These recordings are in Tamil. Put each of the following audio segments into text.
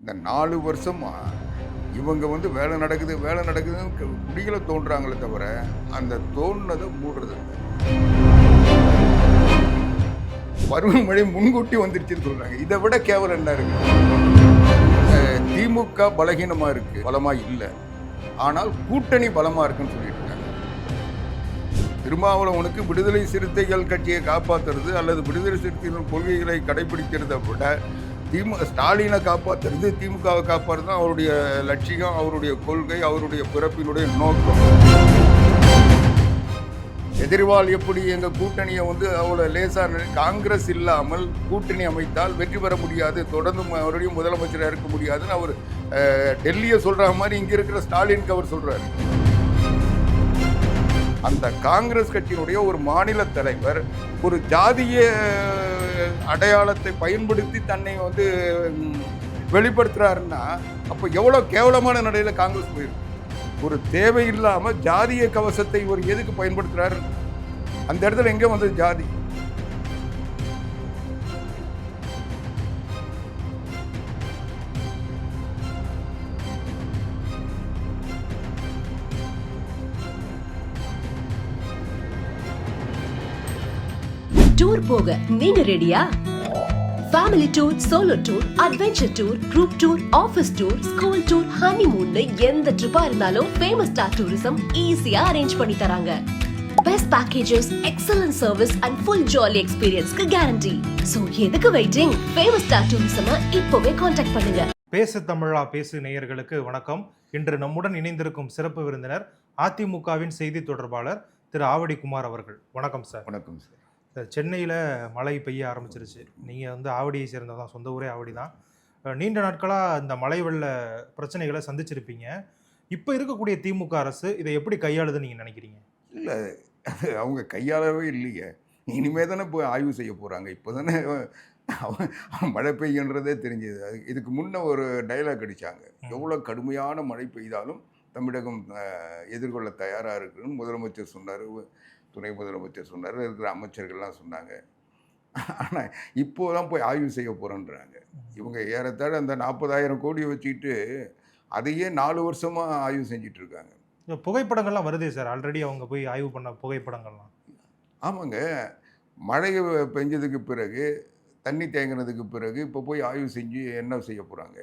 இந்த 4 வருஷமா இவங்க வந்து வேலை நடக்குது, வேலை நடக்குதுன்னு குடிகள தோன்றாங்களே தவிர, அந்த தோண்டுனத மூடுறதில்ல. பருவமழை முன்கூட்டி வந்துருச்சுன்னு சொல்றாங்க. இத விட கேவலம் என்ன இருக்கு? திமுக பலகீனமா இருக்கு, பலமா இல்ல. ஆனால் கூட்டணி பலமா இருக்குன்னு சொல்லிட்டு இருக்காங்க. திருமாவளவனுக்கு விடுதலை சிறுத்தைகள் கட்சியை காப்பாத்துறது அல்லது விடுதலை சிறுத்தைகள் கொள்கைகளை கடைபிடிக்கிறத விட ஸ்டாலினை காப்பாற்றுறது, திமுகவை காப்பாற்றுறது தான் அவருடைய லட்சியம், அவருடைய கொள்கை, அவருடைய பிறப்பினுடைய நோக்கம். எதிர்வால் எப்படி எங்கள் கூட்டணியை வந்து அவ்வளோ லேசாக காங்கிரஸ் இல்லாமல் கூட்டணி அமைத்தால் வெற்றி பெற முடியாது, தொடர்ந்து மறுபடியும் முதலமைச்சராக இருக்க முடியாதுன்னு அவர் டெல்லியை சொல்கிற மாதிரி இங்கே இருக்கிற ஸ்டாலினுக்கு அவர் சொல்கிறார். அந்த காங்கிரஸ் கட்சியினுடைய ஒரு மாநில தலைவர் ஒரு ஜாதிய அடையாளத்தை பயன்படுத்தி தன்னை வந்து வெளிப்படுத்துறாருன்னா அப்போ எவ்வளோ கேவலமான நிலையில காங்கிரஸ் போயிருக்கு. ஒரு தேவையில்லாம ஜாதிய கவசத்தை ஒரு எதுக்கு பயன்படுத்துறாரு? அந்த இடத்துல எங்கே வந்தது ஜாதி? டூர் போக நீங்க ரெடியா? Family tour, solo tour, adventure tour, group tour, office tour, school tour, honeymoon எந்த ட்ரிப்பா இருந்தாலும் ஃபேமஸ் ஸ்டார் டூரிசம் ஈஸியா அரேஞ்ச் பண்ணி தராங்க. Best packages, excellent service and full jolly எக்ஸ்பீரியன்ஸ்க்கு கேரண்டி. சோ எதுக்கு வெயிட்டிங்? ஃபேமஸ் ஸ்டார் டூரிசம் இப்போவே கான்டாக்ட் பண்ணுங்க. பேசு தமிழா பேசு நேயர்களுக்கு வணக்கம். இன்று நம்முடன் இணைந்திருக்கும் சிறப்பு விருந்தினர் அதிமுகவின் செய்தி தொடர்பாளர் திரு ஆவடி குமார் அவர்கள். வணக்கம் சார். வணக்கம் சார். சென்னையில் மழை பெய்ய ஆரம்பிச்சிருச்சு. நீங்கள் வந்து ஆவடியை சேர்ந்தது தான், சொந்த ஊரே ஆவடி தான். நீண்ட நாட்களாக இந்த மழை வெள்ள பிரச்சனைகளை சந்திச்சிருப்பீங்க. இப்போ இருக்கக்கூடிய திமுக அரசு இதை எப்படி கையாளுதுன்னு நீங்கள் நினைக்கிறீங்க? இல்லை, அவங்க கையாளவே இல்லையே. இனிமே தானே போய் ஆய்வு செய்ய போகிறாங்க. இப்போ தானே மழை பெய்யுன்றதே தெரிஞ்சது. இதுக்கு முன்னே ஒரு டைலாக் அடித்தாங்க, எவ்வளோ கடுமையான மழை பெய்தாலும் தமிழகம் எதிர்கொள்ள தயாராக இருக்குன்னு முதலமைச்சர் சொன்னார், துணை முதலமைச்சர் சொன்னார், இருக்கிற அமைச்சர்கள்லாம் சொன்னாங்க. ஆனால் இப்போது தான் போய் ஆய்வு செய்ய போகிறோன்றாங்க. இவங்க ஏறத்தாழ அந்த 40,000 கோடியை வச்சுக்கிட்டு அதையே 4 வருஷமாக ஆய்வு செஞ்சிட்டு இருக்காங்க. புகைப்படங்கள்லாம் வருதே சார், ஆல்ரெடி அவங்க போய் ஆய்வு பண்ண புகைப்படங்கள்லாம். ஆமாங்க, மழை பெஞ்சதுக்கு பிறகு, தண்ணி தேங்கினதுக்கு பிறகு இப்போ போய் ஆய்வு செஞ்சு என்ன செய்ய போகிறாங்க?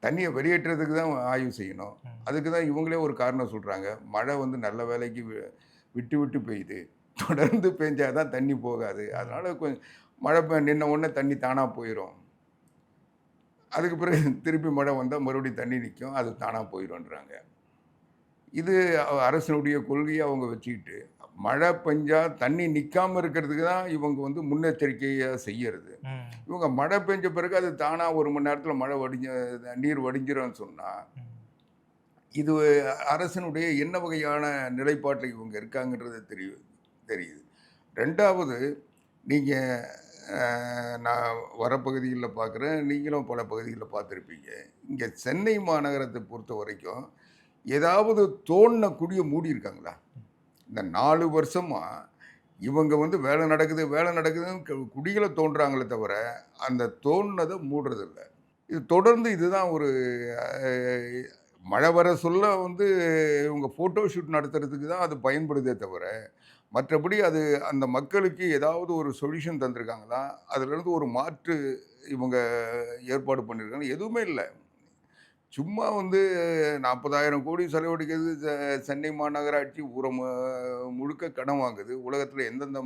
தண்ணியை வெளியேற்றுறதுக்கு தான் ஆய்வு செய்யணும். அதுக்கு தான் இவங்களே ஒரு காரணம் சொல்கிறாங்க, மழை வந்து நல்ல வேலைக்கு விட்டு விட்டு பெய்யுது, தொடர்ந்து பெஞ்சால் தான் தண்ணி போகாது, அதனால் கொஞ்சம் மழை நின்ன உடனே தண்ணி தானாக போயிடும், அதுக்கு பிறகு திருப்பி மழை வந்தால் மறுபடியும் தண்ணி நிற்கும், அது தானாக போயிடும்ன்றாங்க. இது அரசினுடைய கொள்கையை அவங்க வச்சுக்கிட்டு மழை பெஞ்சால் தண்ணி நிற்காமல் இருக்கிறதுக்கு தான் இவங்க வந்து முன்னெச்சரிக்கையாக செய்யறது. இவங்க மழை பெஞ்ச பிறகு அது தானாக 1 மணி நேரத்தில் மழை நீர் வடிஞ்சிரும்னு சொன்னால் இது அரசினுடைய என்ன வகையான நிலைப்பாட்டில் இவங்க இருக்காங்கன்றது தெரியுது. ரெண்டாவது, நீங்கள் நான் வர பகுதிகளில் பார்க்குறேன், நீங்களும் பல பகுதிகளில் பார்த்துருப்பீங்க. இங்கே சென்னை மாநகரத்தை பொறுத்த வரைக்கும் ஏதாவது தோண்டின குடியை மூடி இருக்காங்களா? இந்த 4 வருஷமாக இவங்க வந்து வேலை நடக்குது, வேலை நடக்குதுன்னு குடிகளை தோன்றாங்களே தவிர அந்த தோண்டினதை மூடுறதில்லை. இது தொடர்ந்து இதுதான் ஒரு மழை வர சொல்ல வந்து இவங்க ஃபோட்டோ ஷூட் நடத்துறதுக்கு தான் அது பயன்படுதே தவிர மற்றபடி அது அந்த மக்களுக்கு ஏதாவது ஒரு சொல்யூஷன் தந்திருக்காங்களா, அதுலேருந்து ஒரு மாற்று இவங்க ஏற்பாடு பண்ணியிருக்காங்க? எதுவுமே இல்லை. சும்மா வந்து 40,000 கோடி செலவழிக்கிறது. சென்னை மாநகராட்சி ஊரம் முழுக்க கடன் வாங்குது. உலகத்தில் எந்தெந்த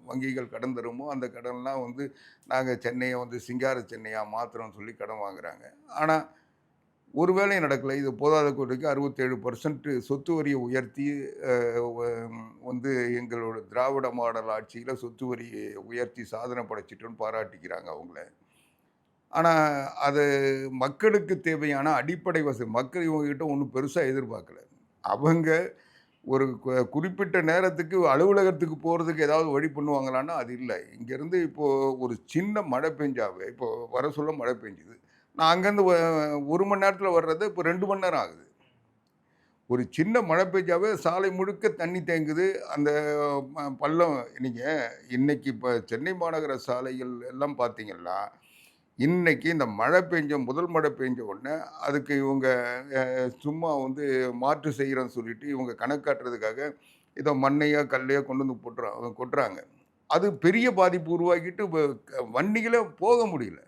வங்கிகள் கடன் தருமோ அந்த கடன்லாம் வந்து நாங்கள் சென்னையை வந்து சிங்கார சென்னையாக மாற்றுறோம்னு சொல்லி கடன் வாங்குறாங்க. ஆனால் ஒரு வேலையும் நடக்கலை. இது போதாத குறைக்கு 67% சொத்து வரியை உயர்த்தி வந்து எங்களோட திராவிட மாடல் ஆட்சியில் சொத்து வரியை உயர்த்தி சாதனை படைச்சிட்டோன்னு பாராட்டிக்கிறாங்க அவங்கள. ஆனால் அது மக்களுக்கு தேவையான அடிப்படை வசதி மக்கள் இவங்ககிட்ட ஒன்றும் பெருசாக எதிர்பார்க்கல. அவங்க ஒரு குறிப்பிட்ட நேரத்துக்கு அலுவலகத்துக்கு போகிறதுக்கு ஏதாவது வழி பண்ணுவாங்களான்னா அது இல்லை. இங்கேருந்து இப்போது ஒரு சின்ன மழை பெஞ்சாவே, இப்போது வர சொல்ல மழை பெஞ்சுது, நான் அங்கேருந்து 1 மணி நேரத்தில் வர்றது இப்போ 2 மணி நேரம் ஆகுது. ஒரு சின்ன மழை பெஞ்சாவே சாலை முழுக்க தண்ணி தேங்குது. அந்த பள்ளம் இன்னைக்கு இப்போ சென்னை மாநகர சாலைகள் எல்லாம் பார்த்தீங்கன்னா இன்னைக்கு இந்த மழை முதல் மழை பெஞ்ச உடனே அதுக்கு இவங்க சும்மா வந்து மாற்று செய்கிறோன்னு சொல்லிட்டு இவங்க கணக்காட்டுறதுக்காக இதை மண்ணையோ கல்லையோ கொண்டு வந்து கொட்டுறாங்க. அது பெரிய பாதிப்பு உருவாக்கிட்டு வண்டிகளே போக முடியல.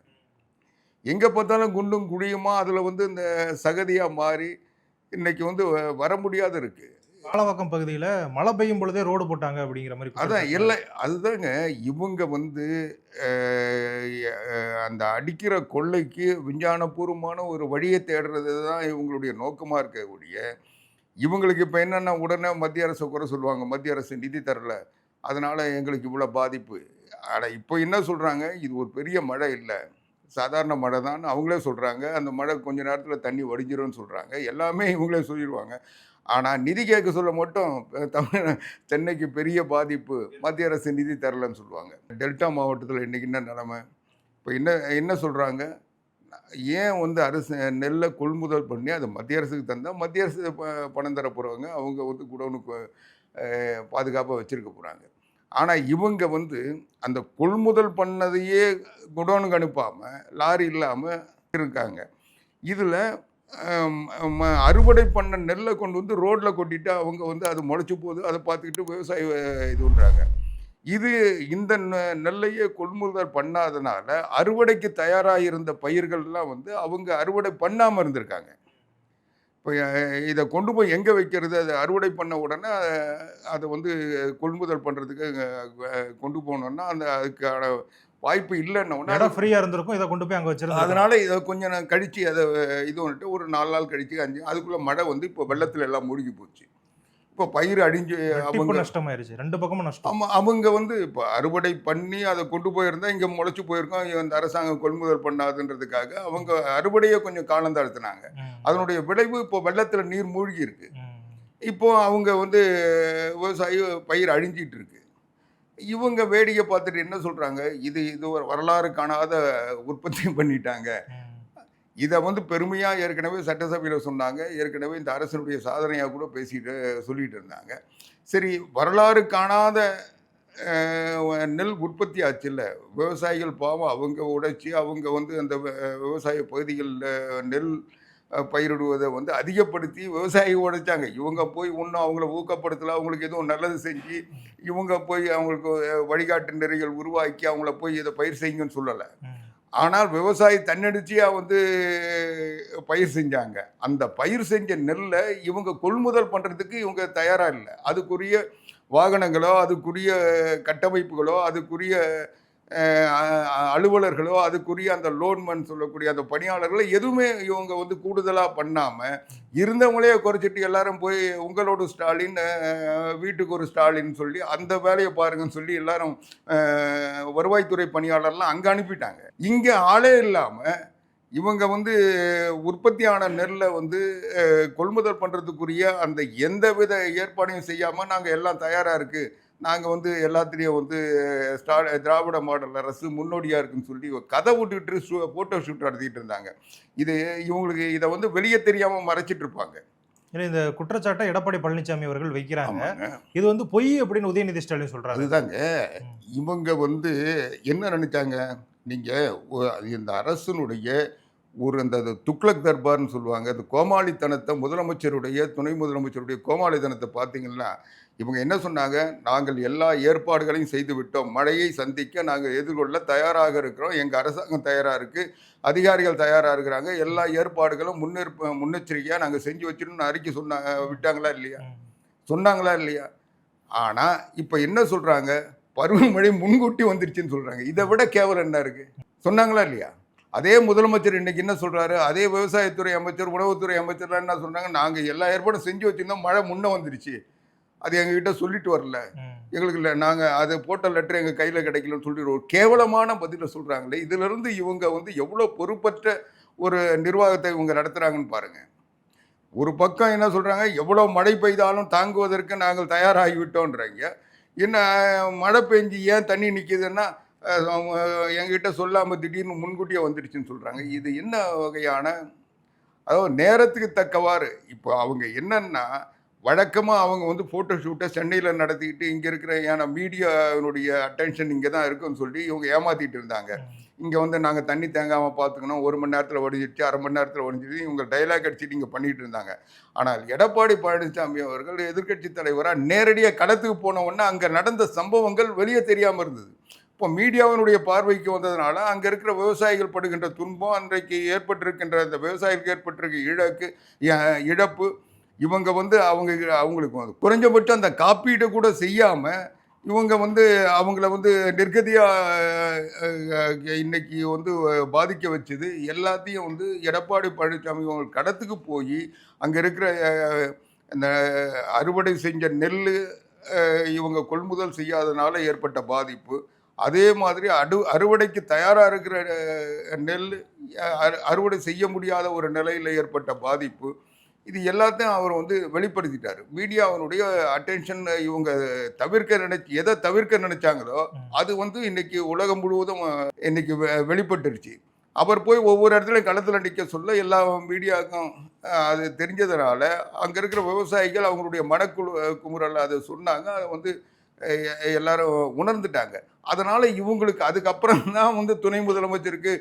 எங்கே பார்த்தாலும் குண்டும் குழியுமா அதில் வந்து இந்த சகதியாக மாறி இன்னைக்கு வந்து வர முடியாத இருக்கு. பாலவாக்கம் பகுதியில் மழை பெய்யும் பொழுதே ரோடு போட்டாங்க அப்படிங்கிற மாதிரி அதான் குற்றச்சாட்டு. இல்லை, அதுதாங்க இவங்க வந்து அந்த அடிக்கிற கொள்ளைக்கு விஞ்ஞானபூர்வமான ஒரு வழியை தேடுறது தான் இவங்களுடைய நோக்கமாக இருக்கக்கூடிய. இவங்களுக்கு இப்போ என்னென்னா உடனே மத்திய அரசை குறை சொல்லுவாங்க, மத்திய அரசு நிதி தரல, அதனால் எங்களுக்கு இவ்வளோ பாதிப்பு. ஆனால் இப்போ என்ன சொல்கிறாங்க, இது ஒரு பெரிய மழை இல்லை, சாதாரண மழை தான் அவங்களே சொல்கிறாங்க. அந்த மழை கொஞ்ச நேரத்தில் தண்ணி வடிஞ்சிரும்னு சொல்கிறாங்க. எல்லாமே இவங்களே சொல்லிடுவாங்க. ஆனால் நிதி கேட்க சொல்ல மட்டும் சென்னைக்கு பெரிய பாதிப்பு, மத்திய அரசு நிதி தரலன்னு சொல்லுவாங்க. டெல்டா மாவட்டத்தில் இன்றைக்கி என்ன நிலைமை, இப்போ என்ன சொல்கிறாங்க, ஏன் வந்து அரசு நெல்லை கொள்முதல் பண்ணி அதை மத்திய அரசுக்கு தந்தால் மத்திய அரசு பணம் தர போகிறவங்க, அவங்க வந்து குடோனுக்கு பாதுகாப்பாக வச்சுருக்க போகிறாங்க. ஆனால் இவங்க வந்து அந்த கொள்முதல் பண்ணதையே குடோனுக்கு அனுப்பாமல் லாரி இல்லாமல் இருக்காங்க. இதில் அறுவடை பண்ண நெல்லை கொண்டு வந்து ரோட்டில் கொட்டிட்டு அவங்க வந்து அது முளைச்சி போகுது, அதை பார்த்துக்கிட்டு விவசாயி இது பண்ணுறாங்க. இந்த நெல்லையே கொள்முதல் பண்ணாதனால அறுவடைக்கு தயாராக இருந்த பயிர்கள்லாம் வந்து அவங்க அறுவடை பண்ணாமல் இருந்திருக்காங்க. இப்போ இதை கொண்டு போய் எங்கே வைக்கிறது, அதை அறுவடை பண்ண உடனே அதை வந்து கொள்முதல் பண்ணுறதுக்கு கொண்டு போனோன்னா அதுக்கான வாய்ப்பு இல்லைன்னா இடம் ஃப்ரீயாக இருந்திருக்கும், இதை கொண்டு போய் அங்கே வச்சிருந்தோம். அதனால் இதை கொஞ்சம் நான் கழித்து அதை இது வந்துட்டு ஒரு 4 நாள் கழித்து 5 அதுக்குள்ளே மழை வந்து இப்போ வெள்ளத்தில் எல்லாம் மூழ்கி போச்சு. இப்போ பயிர் அடிஞ்சு அவங்க நஷ்டமாயிருச்சு, 2 பக்கமும் நஷ்டம். ஆமாம், அவங்க வந்து இப்போ அறுவடை பண்ணி அதை கொண்டு போயிருந்தால் இங்கே முளைச்சி போயிருக்கோம், இந்த அரசாங்கம் கொள்முதல் பண்ணாதுன்றதுக்காக அவங்க அறுவடையை கொஞ்சம் காலம் தாழ்த்தினாங்க. அதனுடைய விளைவு இப்போ வெள்ளத்தில் நீர் மூழ்கி இருக்கு. இப்போ அவங்க வந்து விவசாயி பயிர் அழிஞ்சிட்டு இருக்கு. இவங்க வேடிக்கை பார்த்துட்டு என்ன சொல்கிறாங்க, இது ஒரு வரலாறு காணாத உற்பத்தி பண்ணிட்டாங்க. இதை வந்து பெருமையாக ஏற்கனவே சட்டசபையில் சொன்னாங்க, ஏற்கனவே இந்த அரசனுடைய சாதனையாக கூட சொல்லிட்டு இருந்தாங்க. சரி, வரலாறு காணாத நெல் உற்பத்தி ஆச்சுல்ல, விவசாயிகள் பாவம் அவங்க உடைச்சி அவங்க வந்து அந்த விவசாய பகுதிகளில் நெல் பயிரிடுவதை வந்து அதிகப்படுத்தி விவசாயி உடைச்சாங்க. இவங்க போய் இன்னும் அவங்கள ஊக்கப்படுத்தலை, அவங்களுக்கு எதுவும் நல்லது செஞ்சு இவங்க போய் அவங்களுக்கு வழிகாட்டு நெறிகள் உருவாக்கி அவங்கள போய் இதை பயிர் செய்யுங்கன்னு சொல்லலை. ஆனால் விவசாயி தன்னெடுச்சியாக வந்து பயிர் செஞ்சாங்க. அந்த பயிர் செஞ்ச நெல்லை இவங்க கொள்முதல் பண்ணுறதுக்கு இவங்க தயாராக இல்லை. அதுக்குரிய வாகனங்களோ, அதுக்குரிய கட்டமைப்புகளோ, அதுக்குரிய அலுவலர்களோ, அதுக்குரிய அந்த லோன்மேன் சொல்லக்கூடிய அந்த பணியாளர்களோ எதுவுமே இவங்க வந்து கூடுதலாக பண்ணாமல் இருந்தவங்களே குறைச்சிட்டு எல்லாரும் போய் உங்களோட ஸ்டாலின், வீட்டுக்கு ஒரு ஸ்டாலின் சொல்லி அந்த வேலையை பாருங்கன்னு சொல்லி எல்லாரும் வருவாய்த்துறை பணியாளர்லாம் அங்கே அனுப்பிட்டாங்க. இங்கே ஆளே இல்லாமல் இவங்க வந்து உற்பத்தியான நெல்லை வந்து கொள்முதல் பண்ணுறதுக்குரிய அந்த எந்த வித ஏற்பாடையும் செய்யாமல் நாங்கள் எல்லாம் தயாராக இருக்குது, நாங்கள் வந்து எல்லாத்துலேயும் வந்து திராவிட மாடல் அரசு முன்னோடியாக இருக்குன்னு சொல்லி கதை விட்டுக்கிட்டு ஃபோட்டோ ஷூட் நடத்திட்டு இருந்தாங்க. இவங்களுக்கு இதை வந்து வெளியே தெரியாமல் மறைச்சிட்டு இருப்பாங்க. இல்லை, இந்த குற்றச்சாட்டை எடப்பாடி பழனிசாமி அவர்கள் வைக்கிறாங்க. இது வந்து பொய் அப்படின்னு உதயநிதி ஸ்டாலின் சொல்கிறாங்க. அதுதாங்க, இவங்க வந்து என்ன நினைச்சாங்க, நீங்கள் இந்த அரசனுடைய ஒரு அந்த துக்ளக் தர்பார்னு சொல்லுவாங்க, அந்த கோமாளித்தனத்தை முதலமைச்சருடைய துணை முதலமைச்சருடைய கோமாளித்தனத்தை பார்த்தீங்கன்னா இவங்க என்ன சொன்னாங்க, நாங்கள் எல்லா ஏற்பாடுகளையும் செய்து விட்டோம், மழையை சந்திக்க நாங்கள் எதிர்கொள்ள தயாராக இருக்கிறோம், எங்கள் அரசாங்கம் தயாராக இருக்குது, அதிகாரிகள் தயாராக இருக்கிறாங்க, எல்லா ஏற்பாடுகளும் முன்னெச்சரிக்கையாக நாங்கள் செஞ்சு வச்சிடணும்னு அறிக்கை விட்டாங்களா இல்லையா, சொன்னாங்களா இல்லையா? ஆனால் இப்போ என்ன சொல்கிறாங்க, பருவமழை முன்கூட்டி வந்துருச்சுன்னு சொல்கிறாங்க. இதை விட கேவலம் என்ன இருக்குது, சொன்னாங்களா இல்லையா? அதே முதலமைச்சர் இன்னைக்கு என்ன சொல்கிறாரு, அதே விவசாயத்துறை அமைச்சர், உணவுத்துறை அமைச்சர்லாம் என்ன சொல்கிறாங்க, நாங்கள் எல்லா ஏற்பாடும் செஞ்சு வச்சுருந்தோம், மழை முன்னே வந்துருச்சு, அது எங்ககிட்ட சொல்லிட்டு வரல, எங்களுக்கு இல்லை, நாங்கள் அது போட்ட லெட்டர் எங்கள் கையில் கிடைக்கலன்னு சொல்லிட்டு ஒரு கேவலமான பதிலை சொல்கிறாங்களே. இதிலிருந்து இவங்க வந்து எவ்வளோ பொறுப்பற்ற ஒரு நிர்வாகத்தை இவங்க நடத்துகிறாங்கன்னு பாருங்கள். ஒரு பக்கம் என்ன சொல்கிறாங்க, எவ்வளோ மழை பெய்தாலும் தாங்குவதற்கு நாங்கள் தயாராகிவிட்டோன்றாங்க. என்ன மழை பெஞ்சு ஏன் தண்ணி நிற்கிதுன்னா எங்ககிட்ட சொல்லாமல் திடீர்னு முன்கூட்டியே வந்துடுச்சுன்னு சொல்கிறாங்க. இது என்ன வகையான, அதாவது நேரத்துக்கு தக்கவாறு. இப்போ அவங்க என்னன்னா வழக்கமாக அவங்க வந்து ஃபோட்டோ ஷூட்டை சென்னையில் நடத்திக்கிட்டு இங்கே இருக்கிற மீடியாவினுடைய அட்டென்ஷன் இங்கே தான் இருக்குன்னு சொல்லி இவங்க ஏமாற்றிட்டு இருந்தாங்க. இங்கே வந்து நாங்கள் தண்ணி தேங்காமல் பார்த்துக்கணும், 1 மணி நேரத்தில் ஒடிஞ்சிடுச்சு, அரை மணி நேரத்தில் ஒடிஞ்சிடுச்சு, இவங்க டைலாக் அடிச்சுட்டு இங்கே பண்ணிகிட்டு இருந்தாங்க. ஆனால் எடப்பாடி பழனிசாமி அவர்கள் எதிர்க்கட்சி தலைவராக நேரடியாக களத்துக்கு போன உடனே அங்கே நடந்த சம்பவங்கள் வெளியே தெரியாமல் இருந்தது. இப்போ மீடியாவினுடைய பார்வைக்கு வந்ததுனால அங்கே இருக்கிற விவசாயிகள் படுகின்ற துன்பம், அன்றைக்கு ஏற்பட்டிருக்கின்ற இந்த விவசாயிகளுக்கு ஏற்பட்டிருக்க இழப்பு, இவங்க வந்து அவங்களுக்கு வந்து குறைஞ்சபட்சம் அந்த காப்பீடு கூட செய்யாமல் இவங்க வந்து அவங்கள வந்து நிர்கதியாக இன்னைக்கு வந்து பாதிக்க வச்சது எல்லாத்தையும் வந்து எடப்பாடி பழனிசாமி அவங்க கடத்துக்கு போய் அங்கே இருக்கிற இந்த அறுவடை செஞ்ச நெல் இவங்க கொள்முதல் செய்யாதனால ஏற்பட்ட பாதிப்பு, அதே மாதிரி அறுவடைக்கு தயாராக இருக்கிற நெல் அறுவடை செய்ய முடியாத ஒரு நிலையில் ஏற்பட்ட பாதிப்பு, இது எல்லாத்தையும் அவர் வந்து வெளிப்படுத்திட்டார். மீடியாவினுடைய அட்டென்ஷன் இவங்க எதை தவிர்க்க நினைச்சாங்களோ அது வந்து இன்னைக்கு உலகம் முழுவதும் இன்னைக்கு வெளிப்பட்டுருச்சு. அவர் போய் ஒவ்வொரு இடத்துலையும் களத்தில் நிற்க சொல்ல எல்லா மீடியாவுக்கும் அது தெரிஞ்சதுனால அங்கே இருக்கிற விவசாயிகள் அவங்களுடைய குமுறல் அதை சொன்னாங்க. அதை வந்து எல்லாரும் உணர்ந்துட்டாங்க. அதனால் இவங்களுக்கு அதுக்கப்புறம் தான் வந்து துணை முதலமைச்சருக்கு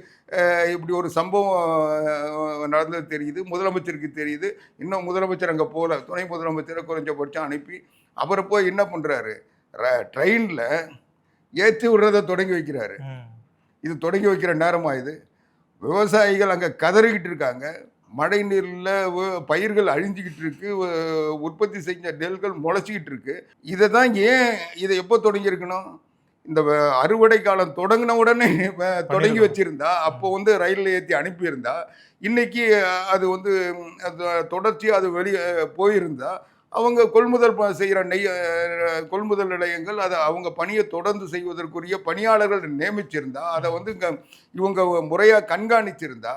இப்படி ஒரு சம்பவம் நடந்தது தெரியுது, முதலமைச்சருக்கு தெரியுது. இன்னும் முதலமைச்சர் அங்கே போகல, துணை முதலமைச்சரை குறைஞ்சபட்சம் அனுப்பி அவரை போய் என்ன பண்ணுறாரு, ட்ரெயினில் ஏற்றி விடுறதை தொடங்கி வைக்கிறாரு. இது தொடங்கி வைக்கிற நேரமாக இது. விவசாயிகள் அங்கே கதறிக்கிட்டு இருக்காங்க, மழை நீரில் பயிர்கள் அழிஞ்சிக்கிட்டு இருக்கு, உற்பத்தி செஞ்ச நெல்கள் முளைச்சிக்கிட்டு இருக்கு. இதை எப்போ தொடங்கியிருக்கணும், இந்த அறுவடை காலம் தொடங்கின உடனே தொடங்கி வச்சிருந்தா, அப்போ வந்து ரயிலில் ஏற்றி அனுப்பியிருந்தா, இன்னைக்கு அது வந்து தொடர்ச்சியாக அது வெளியே போயிருந்தா அவங்க கொள்முதல் செய்கிற கொள்முதல் நிலையங்கள் அதை அவங்க பணியை தொடர்ந்து செய்வதற்குரிய பணியாளர்கள் நியமிச்சிருந்தா, அதை வந்து இவங்க முறையாக கண்காணிச்சிருந்தா,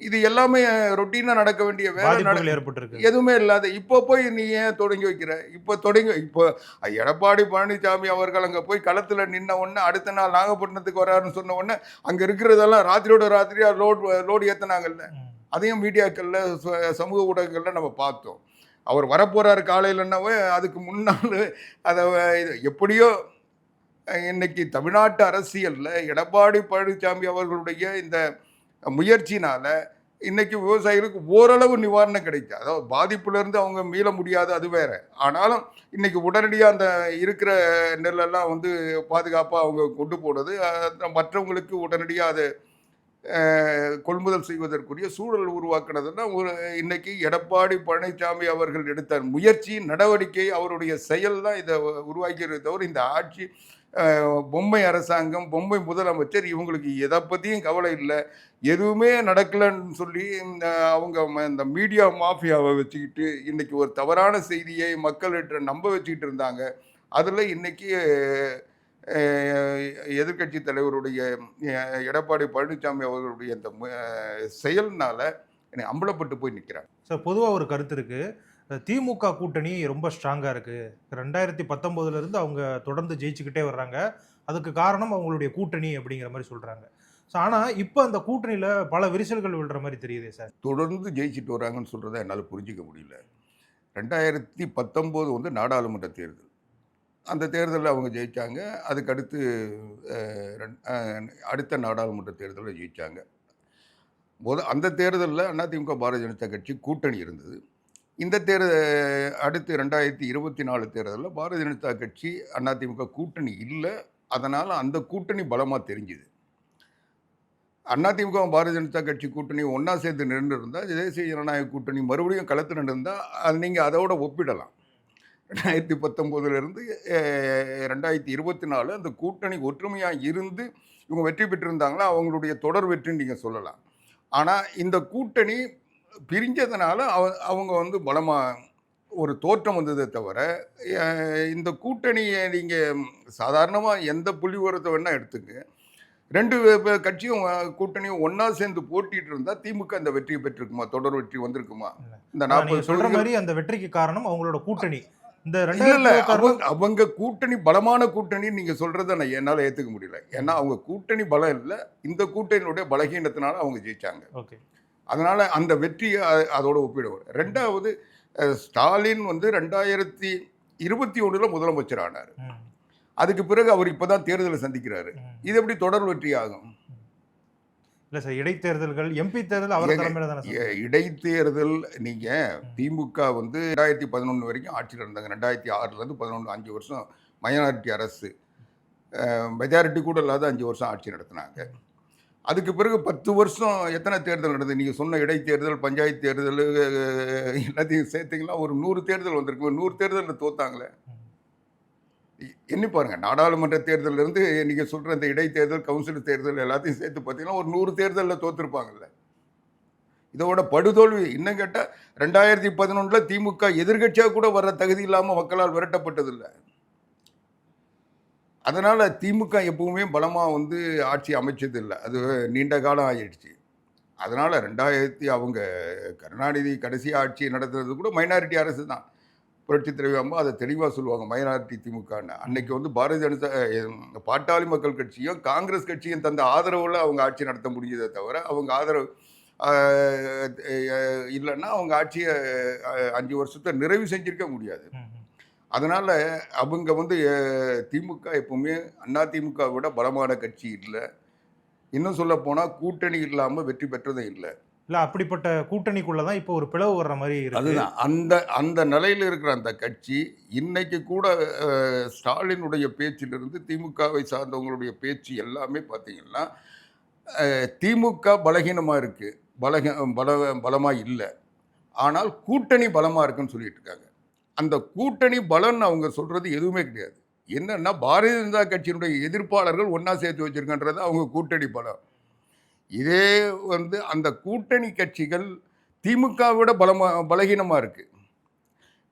இது எல்லாமே ரொட்டீனாக நடக்க வேண்டிய வேலை ஏற்பட்டிருக்கு. எதுவுமே இல்லாத இப்போ போய் நீ ஏன் தொடங்கி வைக்கிற? இப்போ எடப்பாடி பழனிசாமி அவர்கள் அங்கே போய் களத்தில் நின்ன உடனே அடுத்த நாள் நாகப்பட்டினத்துக்கு வராருன்னு சொன்ன உடனே அங்கே இருக்கிறதெல்லாம் ராத்திரியாக லோடு ஏற்றினாங்கல்ல. அதையும் மீடியாக்களில் சமூக ஊடகங்களில் நம்ம பார்த்தோம். அவர் வரப்போகிறார் காலையிலன்னாவே அதுக்கு முன்னால் அதை எப்படியோ இன்னைக்கு தமிழ்நாட்டு அரசியலில் எடப்பாடி பழனிசாமி அவர்களுடைய இந்த முயற்சினால இன்னைக்கு விவசாயிகளுக்கு ஓரளவு நிவாரணம் கிடைக்கும். அதாவது பாதிப்புலேருந்து அவங்க மீள முடியாது, அது வேற. ஆனாலும் இன்னைக்கு உடனடியாக அந்த இருக்கிற நெல்லெல்லாம் வந்து பாதுகாப்பாக அவங்க கொண்டு போனது, மற்றவங்களுக்கு உடனடியாக அதை கொள்முதல் செய்வதற்குரிய சூழல் உருவாக்குனதுன்னா இன்னைக்கு எடப்பாடி பழனிசாமி அவர்கள் எடுத்த முயற்சி, நடவடிக்கை, அவருடைய செயல் தான் இதை உருவாக்கிறதை தவிர இந்த ஆட்சி பொம்மை அரசாங்கம், பொம்மை முதலமைச்சர் இவங்களுக்கு எதை பற்றியும் கவலை இல்லை. எதுவுமே நடக்கலைன்னு சொல்லி அவங்க இந்த மீடியா மாஃபியாவை வச்சுக்கிட்டு இன்னைக்கு ஒரு தவறான செய்தியை மக்கள்கிட்ட நம்ப வச்சுக்கிட்டு இருந்தாங்க. அதில் இன்னைக்கு எதிர்கட்சி தலைவருடைய எடப்பாடி பழனிசாமி அவர்களுடைய இந்த செயல்னால என்னை அம்பலப்பட்டு போய் நிற்கிறாங்க. சார், பொதுவாக ஒரு கருத்து இருக்குது, திமுக கூட்டணி ரொம்ப ஸ்ட்ராங்காக இருக்குது, 2019 அவங்க தொடர்ந்து ஜெயிச்சுக்கிட்டே வர்றாங்க, அதுக்கு காரணம் அவங்களுடைய கூட்டணி அப்படிங்கிற மாதிரி சொல்கிறாங்க. ஸோ ஆனால் இப்போ அந்த கூட்டணியில் பல விரிசல்கள் விழுற மாதிரி தெரியுதே சார். தொடர்ந்து ஜெயிச்சுட்டு வராங்கன்னு சொல்கிறத என்னால் புரிஞ்சிக்க முடியல. 2019 வந்து நாடாளுமன்ற தேர்தல், அந்த தேர்தலில் அவங்க ஜெயித்தாங்க. அதுக்கடுத்து அடுத்த நாடாளுமன்ற தேர்தலில் ஜெயித்தாங்க. அந்த தேர்தலில் அதிமுக பாரதிய ஜனதா கட்சி கூட்டணி இருந்தது. இந்த அடுத்து 2024 தேர்தலில் பாரதிய ஜனதா கட்சி அதிமுக கூட்டணி இல்லை. அதனால் அந்த கூட்டணி பலமாக தெரிஞ்சுது. அதிமுக பாரதிய ஜனதா கட்சி கூட்டணி ஒன்றா சேர்ந்து நின்று இருந்தால், தேசிய ஜனநாயக கூட்டணி மறுபடியும் களத்து நின்று இருந்தால் அது நீங்கள் அதோட ஒப்பிடலாம். 2019 2024 அந்த கூட்டணி ஒற்றுமையாக இருந்து இவங்க வெற்றி பெற்றிருந்தாங்களா, அவங்களுடைய தொடர் வெற்றின்னு நீங்கள் சொல்லலாம். ஆனால் இந்த கூட்டணி பிரிஞ்சதுனால அவங்க வந்து பலமாக ஒரு தோற்றம் வந்ததே தவிர, இந்த கூட்டணியை நீங்கள் சாதாரணமாக எந்த புள்ளி உரத்தை வேணால் எடுத்துங்க, 2 கட்சியும் கூட்டணியும் ஒன்றா சேர்ந்து போட்டிட்டு இருந்தால் திமுக அந்த வெற்றியை பெற்றிருக்குமா, தொடர் வெற்றி வந்திருக்குமா? இந்த 40 சொல்கிற மாதிரி அந்த வெற்றிக்கு காரணம் அவங்களோட கூட்டணி. இந்த அவங்க கூட்டணி பலமான கூட்டணி நீங்கள் சொல்கிறத நான் என்னால் ஏற்றுக்க முடியல. ஏன்னா அவங்க கூட்டணி பலம் இல்லை, இந்த கூட்டணியுடைய பலகீனத்தினால அவங்க ஜெயிச்சாங்க. ஓகே, அதனால் அந்த வெற்றியை அதோட ஒப்பிடுவார். 2வது, ஸ்டாலின் வந்து 2021 முதலமைச்சர் ஆனார். அதுக்கு பிறகு அவர் இப்போ தான் தேர்தலை சந்திக்கிறாரு. இது எப்படி தொடர் வெற்றி ஆகும்? இல்ல சார், இடைத்தேர்தல்கள், எம்பி தேர்தல் அவர் தலைமையில தானே சார்? இடைத்தேர்தல் நீங்கள் திமுக வந்து 2011 வரைக்கும் ஆட்சியில் இருந்தாங்க. 2006லேருந்து 11 5 வருஷம் மைனாரிட்டி அரசு, மெஜாரிட்டி கூட இல்லாத 5 வருஷம் ஆட்சி நடத்தினாங்க. அதுக்கு பிறகு 10 வருஷம் எத்தனை தேர்தல் நடந்தது? நீங்கள் சொன்ன இடைத்தேர்தல், பஞ்சாயத்து தேர்தல் எல்லாத்தையும் சேர்த்திங்கன்னா ஒரு 100 தேர்தல் வந்திருக்கு. 100 தேர்தலில் தோத்தாங்களே. எண்ணி பாருங்க, நாடாளுமன்ற தேர்தலிருந்து நீங்கள் சொல்கிற இந்த இடைத்தேர்தல், கவுன்சில் தேர்தல் எல்லாத்தையும் சேர்த்து பார்த்தீங்கன்னா ஒரு 100 தேர்தலில் தோற்றுருப்பாங்கல்ல. இதோட படுதோல்வி இன்னும் கேட்டால் 2011 திமுக எதிர்கட்சியாக கூட வர்ற தகுதி இல்லாமல் மக்களால் விரட்டப்பட்டதில்லை. அதனால் திமுக எப்பவுமே பலமாக வந்து ஆட்சி அமைச்சது இல்லை. அது நீண்ட காலம் ஆயிடுச்சு. அதனால் அவங்க கருணாநிதி கடைசி ஆட்சி நடத்துறது கூட மைனாரிட்டி அரசு தான். புரட்சித் தலைவி அம்மா அதை தெளிவாக சொல்லுவாங்க, மைனாரிட்டி திமுகன்னு. அன்னைக்கு வந்து பாரதிய ஜனதா பாட்டாளி மக்கள் கட்சியும் காங்கிரஸ் கட்சியும் தந்த ஆதரவில் அவங்க ஆட்சி நடத்த முடிஞ்சதை தவிர, அவங்க ஆதரவு இல்லைன்னா அவங்க ஆட்சியை 5 வருஷத்தை நிறைவு செஞ்சிருக்க முடியாது. அதனால் அவங்க வந்து திமுக எப்பவுமே அதிமுக விட பலமான கட்சி இல்லை. இன்னும் சொல்ல போனால் கூட்டணி இல்லாமல் வெற்றி பெற்றதும் இல்லை. இல்லை, அப்படிப்பட்ட கூட்டணிக்குள்ளதான் இப்போ ஒரு பிளவு வர்ற மாதிரி இருக்கு. அதுதான் அந்த நிலையில் இருக்கிற அந்த கட்சி இன்னைக்கு கூட ஸ்டாலினுடைய பேச்சிலிருந்து திமுகவை சார்ந்தவங்களுடைய பேச்சு எல்லாமே பார்த்தீங்கன்னா திமுக பலகீனமாக இருக்குது, பலமாக இல்லை. ஆனால் கூட்டணி பலமாக இருக்குன்னு சொல்லிட்டு இருக்காங்க. அந்த கூட்டணி பலன்னு அவங்க சொல்கிறது எதுவுமே கிடையாது. என்னன்னா பாரதிய ஜனதா கட்சியினுடைய எதிர்ப்பாளர்கள் ஒன்றா சேர்த்து வச்சுருக்கன்றது அவங்க கூட்டணி பலம். இதே வந்து அந்த கூட்டணி கட்சிகள் திமுகவோட பலகீனமாக இருக்குது.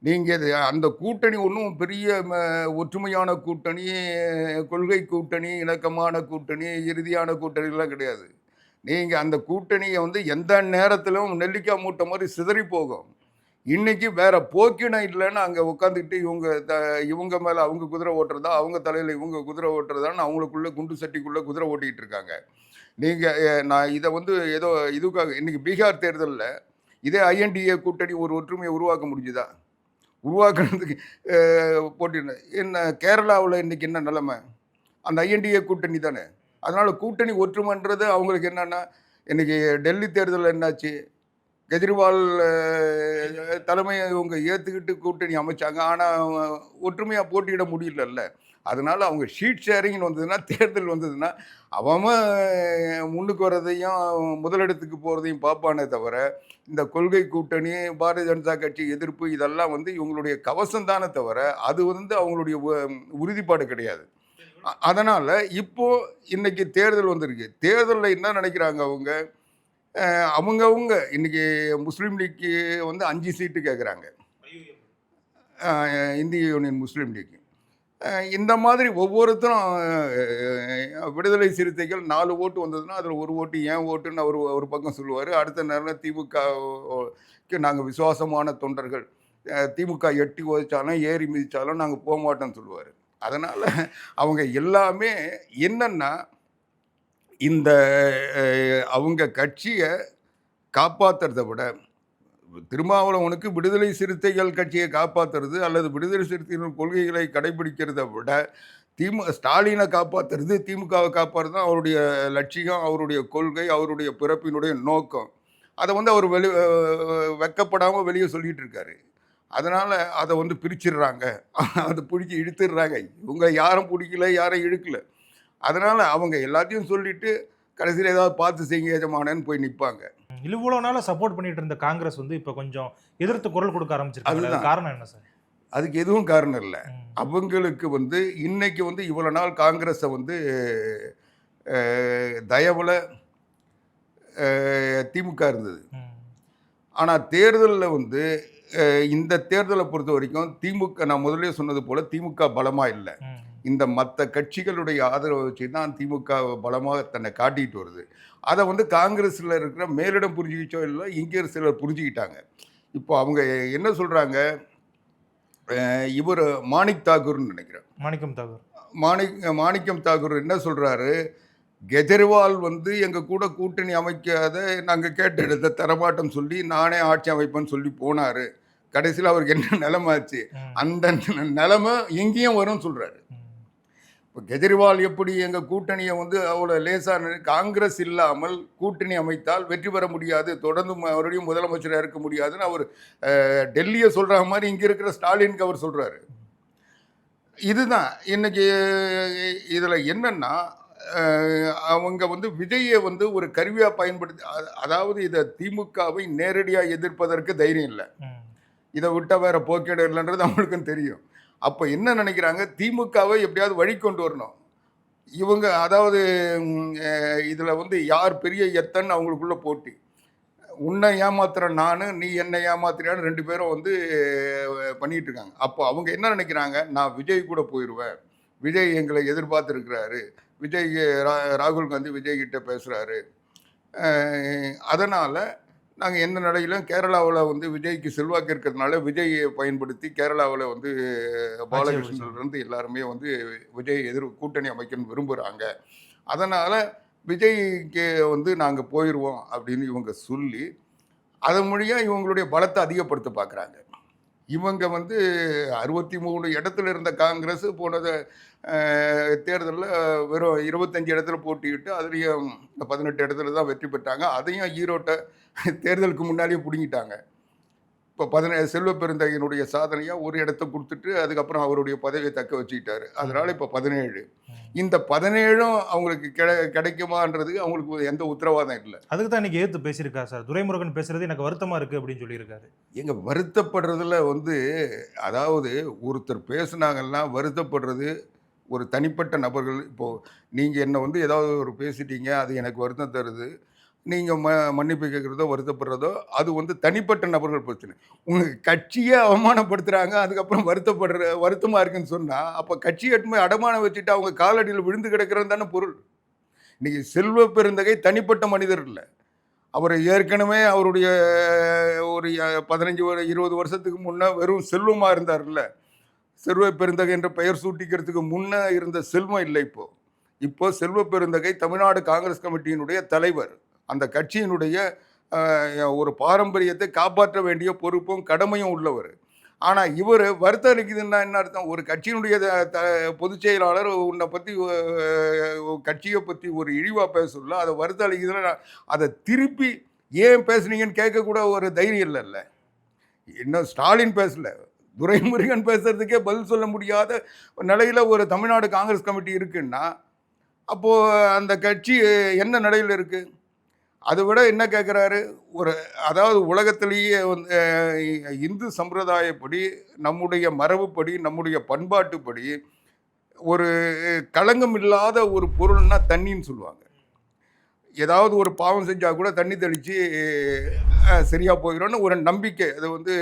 நீங்கள் அந்த கூட்டணி ஒன்றும் பெரிய ஒற்றுமையான கூட்டணி, கொள்கை கூட்டணி, இணக்கமான கூட்டணி, இறுதியான கூட்டணிலாம் கிடையாது. நீங்கள் அந்த கூட்டணியை வந்து எந்த நேரத்திலும் நெல்லிக்காய் மூட்டை மாதிரி சிதறி போகும். இன்றைக்கி வேறு போக்கினம் இல்லைன்னு அங்கே உட்காந்துக்கிட்டு இவங்க மேலே அவங்க குதிரை ஓட்டுறதா, அவங்க தலையில் இவங்க குதிரை ஓட்டுறதான்னு அவங்களுக்குள்ளே குண்டு சட்டிக்குள்ளே குதிரை ஓட்டிகிட்டு இருக்காங்க. நான் இதை வந்து ஏதோ இதுக்காக இன்றைக்கி பீகார் தேர்தலில் இதே ஐஎன்டிஏ கூட்டணி ஒரு ஒற்றுமையை உருவாக்க முடிஞ்சுதா? உருவாக்குறதுக்கு போட்டிருந்த என்ன கேரளாவில் இன்றைக்கி என்ன நிலைமை? அந்த ஐஎன்டிஏ கூட்டணி தானே. அதனால் கூட்டணி ஒற்றுமைன்றது அவங்களுக்கு என்னென்னா, இன்றைக்கி டெல்லி தேர்தலில் என்னாச்சு? கெஜ்ரிவால் தலைமையை இவங்க ஏற்றுக்கிட்டு கூட்டணி அமைச்சாங்க. ஆனால் ஒற்றுமையாக போட்டியிட முடியலல்ல. அதனால் அவங்க ஷீட் ஷேரிங்னு வந்ததுன்னா, தேர்தல் வந்ததுன்னா அவன் முன்னுக்கு வர்றதையும் முதலிடத்துக்கு போகிறதையும் பார்ப்பானே தவிர, இந்த கொள்கை கூட்டணி, பாரதிய ஜனதா கட்சி எதிர்ப்பு இதெல்லாம் வந்து இவங்களுடைய கவசம் தானே தவிர அது வந்து அவங்களுடைய உறுதிப்பாடு கிடையாது. அதனால் இப்போது இன்றைக்கி தேர்தல் வந்திருக்கு. தேர்தலில் என்ன நினைக்கிறாங்க அவங்கவுங்க இன்றைக்கி முஸ்லீம் லீக்கு வந்து 5 சீட்டு கேட்குறாங்க, இந்திய யூனியன் முஸ்லீம் லீக்கு. இந்த மாதிரி ஒவ்வொருத்தரும் விடுதலை சிறுத்தைகள் 4 ஓட்டு வந்ததுன்னா அதில் 1 ஓட்டு ஏன் ஓட்டுன்னு ஒரு பக்கம் சொல்லுவார். அடுத்த நேரம் திமுகவுக்கு நாங்கள் விசுவாசமான தொண்டர்கள், திமுக எட்டி உதைச்சாலும் ஏறி மிதித்தாலும் நாங்கள் போக மாட்டோம்னு சொல்லுவார். அதனால் அவங்க எல்லாமே என்னென்னா இந்த அவங்க கட்சியை காப்பாற்றுறதை விட திருமாவளவனுக்கு விடுதலை சிறுத்தைகள் கட்சியை காப்பாற்றுறது அல்லது விடுதலை சிறுத்தைகள் கொள்கைகளை கடைபிடிக்கிறத விட ஸ்டாலினை காப்பாற்றுறது, திமுகவை காப்பாற்றுறது தான் அவருடைய லட்சியம், அவருடைய கொள்கை, அவருடைய பிறப்பினுடைய நோக்கம். அதை வந்து அவர் வெக்கப்படாமல் வெளியே சொல்லிகிட்டு இருக்காரு. அதனால் அதை வந்து பிரிச்சிடுறாங்க, அதை பிடிச்சி இழுத்துடுறாங்க. இவங்க யாரும் பிடிக்கல, யாரும் இழுக்கலை. அதனால் அவங்க எல்லாத்தையும் சொல்லிவிட்டு கடைசியில் ஏதாவது பார்த்து செய்ய எஜமானன்னு போய் நிற்பாங்க. இவ்வளோ நாளாக சப்போர்ட் பண்ணிட்டு இருந்த காங்கிரஸ் வந்து இப்போ கொஞ்சம் எதிர்த்து குரல் கொடுக்க ஆரம்பிச்சிருக்காங்க. அதுதான் காரணம் என்ன சார்? அதுக்கு எதுவும் காரணம் இல்லை. அவங்களுக்கு வந்து இன்னைக்கு வந்து இவ்வளோ நாள் காங்கிரஸை வந்து தயவில் திமுக இருந்தது. ஆனால் தேர்தலில் வந்து இந்த தேர்தலை பொறுத்த வரைக்கும் திமுக, நான் முதலே சொன்னது போல் திமுக பலமாக இல்லை. இந்த மற்ற கட்சிகளுடைய ஆதரவை வச்சு தான் திமுக பலமாக தன்னை காட்டிகிட்டு வருது. அதை வந்து காங்கிரஸில் இருக்கிற மேலிடம் புரிஞ்சுக்கிச்சோ இல்லை, இங்கே சிலர் புரிஞ்சுக்கிட்டாங்க. இப்போ அவங்க என்ன சொல்கிறாங்க, இவர் மாணிக் தாக்கூர்னு நினைக்கிறேன், மாணிக்கம் தாக்கூர் என்ன சொல்கிறாரு, கெஜ்ரிவால் வந்து எங்கள் கூட கூட்டணி அமைக்காத நாங்கள் கேட்ட இடத்தை தரமாட்டோம் சொல்லி நானே ஆட்சி அமைப்பேன்னு சொல்லி போனார். கடைசியில் அவருக்கு என்ன நிலைமை ஆச்சு, அந்த நிலைமை எங்கேயும் வரும்னு சொல்கிறாரு. இப்போ கெஜ்ரிவால் எப்படி எங்கள் கூட்டணியை வந்து அவ்வளோ லேசாக காங்கிரஸ் இல்லாமல் கூட்டணி அமைத்தால் வெற்றி பெற முடியாது, தொடர்ந்து மறுபடியும் முதலமைச்சராக இருக்க முடியாதுன்னு அவர் டெல்லியை சொல்கிற மாதிரி இங்கே இருக்கிற ஸ்டாலினுக்கு அவர் சொல்கிறாரு. இதுதான் இன்னைக்கு இதில் என்னன்னா அவங்க வந்து விஜயை வந்து ஒரு கருவியாக பயன்படுத்தி, அதாவது இதை திமுகவை நேரடியாக எதிர்ப்பதற்கு தைரியம் இல்லை, இதை விட்டால் வேற போக்கேடு இல்லைன்றது அவங்களுக்கும் தெரியும். அப்போ என்ன நினைக்கிறாங்க, திமுகவை எப்படியாவது வழி கொண்டு வரணும் இவங்க. அதாவது இதில் வந்து யார் பெரிய எத்தன்னு அவங்களுக்குள்ள போட்டி, உன்னை ஏமாத்துற நான், நீ என்னை ஏமாத்துறியான்னு 2 பேரும் வந்து பண்ணிட்டு இருக்காங்க. அப்போ அவங்க என்ன நினைக்கிறாங்க, நான் விஜய் கூட போயிடுவேன், விஜய் எங்களை எதிர்பார்த்துருக்கிறாரு, விஜய் ராகுல் காந்தி விஜய் கிட்ட பேசுகிறாரு, அதனால் நாங்கள் எந்த நிலையிலும் கேரளாவில் வந்து விஜய்க்கு செல்வாக்கு இருக்கிறதுனால விஜயை பயன்படுத்தி கேரளாவில் வந்து பாலகிருஷ்ணன்லேருந்து எல்லாருமே வந்து விஜய் கூட்டணி அமைக்கணும்னு விரும்புகிறாங்க, அதனால் விஜய்க்கு வந்து நாங்கள் போயிடுவோம் அப்படின்னு இவங்க சொல்லி அதன் மொழியாக இவங்களுடைய பலத்தை அதிகப்படுத்த பார்க்குறாங்க. இவங்க வந்து 63 இடத்துல இருந்த காங்கிரஸ் போனதை தேர்தலில் வெறும் 25 இடத்துல போட்டிக்கிட்டு அதுலேயும் 18 இடத்துல தான் வெற்றி பெற்றாங்க. அதையும் ஈரோட்டை தேர்தலுக்கு முன்னாடியே பிடுங்கிட்டாங்க. இப்போ செல்வ பெருந்தகையினுடைய சாதனையாக ஒரு இடத்த கொடுத்துட்டு அதுக்கப்புறம் அவருடைய பதவியை தக்க வச்சுக்கிட்டாரு. அதனால் இப்போ 17. இந்த 17ம் அவங்களுக்கு கிடைக்குமான்றது அவங்களுக்கு எந்த உத்தரவாதம் இல்லை. அதுக்கு தான் இன்னைக்கு ஏற்று பேசியிருக்காரு சார். துரைமுருகன் பேசுறது எனக்கு வருத்தமாக இருக்குது அப்படின்னு சொல்லியிருக்காரு. எங்க வருத்தப்படுறதுல வந்து, அதாவது ஒருத்தர் பேசுனாங்கன்னா வருத்தப்படுறது ஒரு தனிப்பட்ட நபர்கள். இப்போது நீங்கள் என்னை வந்து ஏதாவது ஒரு பேசிட்டீங்க, அது எனக்கு வருத்தம் தருது, நீங்கள் மன்னிப்பு கேட்குறதோ வருத்தப்படுறதோ அது வந்து தனிப்பட்ட நபர்கள் பிரச்சனை. உங்கள் கட்சியை அவமானப்படுத்துகிறாங்க, அதுக்கப்புறம் வருத்தமாக இருக்குன்னு சொன்னால் அப்போ கட்சியை எடுத்து அடமானம் வச்சுட்டு அவங்க காலடியில் விழுந்து கிடக்கிறது தானே பொருள். இன்றைக்கி செல்வ பெருந்தகை தனிப்பட்ட மனிதர் இல்லை, அவர் ஏற்கனவே அவருடைய ஒரு 15-20 வருஷத்துக்கு முன்னே வெறும் செல்வமாக இருந்தார்ல. செல்வ பெருந்தகை என்ற பெயர் சூட்டிக்கிறதுக்கு முன்னே இருந்த செல்வம் இல்லை. இப்போ செல்வ பெருந்தகை தமிழ்நாடு காங்கிரஸ் கமிட்டியினுடைய தலைவர், அந்த கட்சியினுடைய ஒரு பாரம்பரியத்தை காப்பாற்ற வேண்டிய பொறுப்பும் கடமையும் உள்ளவர். ஆனால் இவர் வருத்தம் அளிக்குதுன்னா என்ன அர்த்தம், ஒரு கட்சியினுடைய பொதுச் செயலாளர் உன்னை பற்றி கட்சியை பற்றி ஒரு இழிவாக பேசல, அதை வருத்தம் அளிக்குதுன்னா அதை திருப்பி ஏன் பேசுனீங்கன்னு கேட்கக்கூட ஒரு தைரியம் இல்லைல்ல. இன்னும் ஸ்டாலின் பேசல, துரைமுருகன் பேசுறதுக்கே பதில் சொல்ல முடியாத நிலையில் ஒரு தமிழ்நாடு காங்கிரஸ் கமிட்டி இருக்குன்னா அப்போது அந்த கட்சி என்ன நிலையில் இருக்குது? அதை விட என்ன கேட்குறாரு, அதாவது உலகத்திலேயே வந்து இந்து சம்பிரதாயப்படி, நம்முடைய மரபுப்படி, நம்முடைய பண்பாட்டுப்படி ஒரு களங்கம் இல்லாத ஒரு பொருள்னா தண்ணின்னு சொல்லுவாங்க. ஏதாவது ஒரு பாவம் செஞ்சால் கூட தண்ணி தெளித்து சரியாக போயிடும்னு ஒரு நம்பிக்கை. அது வந்து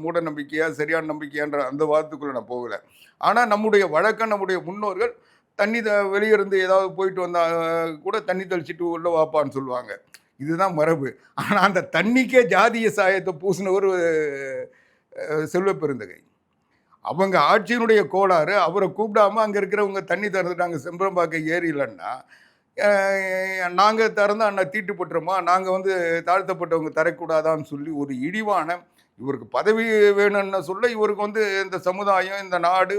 மூட நம்பிக்கையா சரியான நம்பிக்கையான்ற அந்த வாதத்துக்குள்ளே நான் போகலை. ஆனால் நம்முடைய வழக்கம், நம்முடைய முன்னோர்கள் தண்ணி வெளியே இருந்து ஏதாவது போயிட்டு வந்தால் கூட தண்ணி தெளிச்சிட்டு உள்ள வாப்பான்னு சொல்லுவாங்க. இதுதான் மரபு. ஆனால் அந்த தண்ணிக்கே ஜாதிய சாயத்தை பூசின ஒரு செல்வ பெருந்தகை. அவங்க ஆட்சியினுடைய கோளாறு, அவரை கூப்பிடாமல் அங்கே இருக்கிறவங்க தண்ணி திறந்துட்டாங்க செம்பரம்பாக்கம் ஏரியிலன்னா, நாங்கள் திறந்தா அண்ணா தீட்டுப்பட்டுறோமா, நாங்கள் வந்து தாழ்த்தப்பட்டவங்க தரக்கூடாதான்னு சொல்லி ஒரு இழிவான, இவருக்கு பதவி வேணும்னு சொல்ல இவருக்கு வந்து இந்த சமுதாயம், இந்த நாடு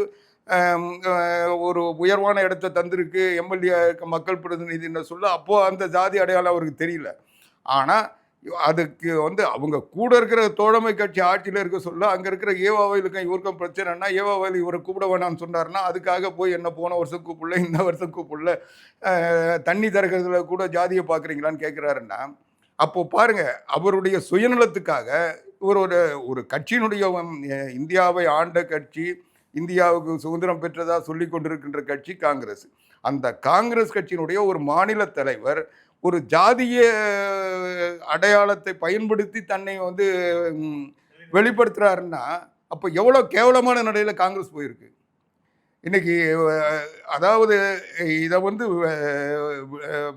ஒரு உயர்வான இடத்த தந்திருக்கு, எம்எல்ஏ மக்கள் பிரதிநிதின்னு சொல்ல அப்போது அந்த ஜாதி அடையாளம் அவருக்கு தெரியல. ஆனால் அதுக்கு வந்து அவங்க கூட இருக்கிற தோழமை கட்சி ஆட்சியில் இருக்க சொல்ல அங்கே இருக்கிற ஏவாவையிலுக்கும் இவருக்கும் பிரச்சனைனா, ஏவாவையில் இவரை கூப்பிட வேணாம்னு சொன்னார்னா அதுக்காக போய் என்ன போன வருஷம் கூப்பிடல, இந்த வருஷம் கூப்பிடல, தண்ணி திறக்கிறதுல கூட ஜாதியை பார்க்குறீங்களான்னு கேட்குறாருன்னா, அப்போது பாருங்கள், அவருடைய சுயநலத்துக்காக ஒரு கட்சியினுடைய இந்தியாவை ஆண்ட கட்சி, இந்தியாவுக்கு சுதந்திரம் பெற்றதாக சொல்லி கொண்டிருக்கின்ற கட்சி காங்கிரஸ். அந்த காங்கிரஸ் கட்சியினுடைய ஒரு மாநில தலைவர் ஒரு ஜாதிய அடையாளத்தை பயன்படுத்தி தன்னை வந்து வெளிப்படுத்துகிறாருன்னா அப்போ எவ்வளோ கேவலமான நிலையில் காங்கிரஸ் போயிருக்கு இன்னைக்கு. அதாவது இதை வந்து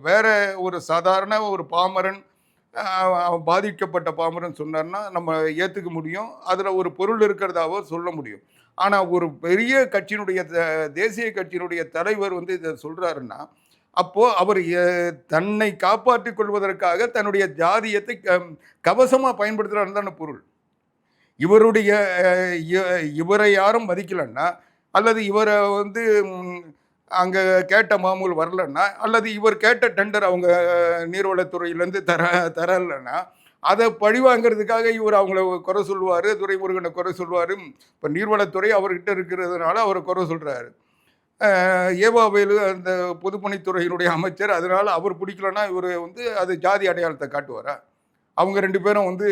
வேற ஒரு சாதாரண ஒரு பாமரன், பாதிக்கப்பட்ட பாமரன் சொன்னார்னா நம்ம ஏற்றுக்க முடியும், அதில் ஒரு பொருள் இருக்கிறதாவோ சொல்ல முடியும். ஆனால் ஒரு பெரிய கட்சியினுடைய தேசிய கட்சியினுடைய தலைவர் வந்து இதை சொல்கிறாருன்னா அப்போது அவர் தன்னை காப்பாற்றிக் கொள்வதற்காக தன்னுடைய ஜாதியத்தை கவசமாக பயன்படுத்துகிறாருன்னு தானே பொருள். இவரை யாரும் மதிக்கலைன்னா, அல்லது இவரை வந்து அங்கே கேட்ட மாமூல் வரலன்னா, அல்லது இவர் கேட்ட டெண்டர் அவங்க நீர்வளத்துறையிலேருந்து தரலைன்னா, அதை பழிவாங்கிறதுக்காக இவர் அவங்கள குறை சொல்லுவார், துரைமுருகனை குறை சொல்லுவார். இப்போ நீர்வளத்துறை அவர்கிட்ட இருக்கிறதுனால அவரை குறை சொல்கிறாரு. ஏவாவேலு அந்த பொதுப்பணித்துறையினுடைய அமைச்சர், அதனால் அவர் பிடிக்கலன்னா இவர் வந்து அது ஜாதி அடையாளத்தை காட்டுவாரா? அவங்க 2 பேரும் வந்து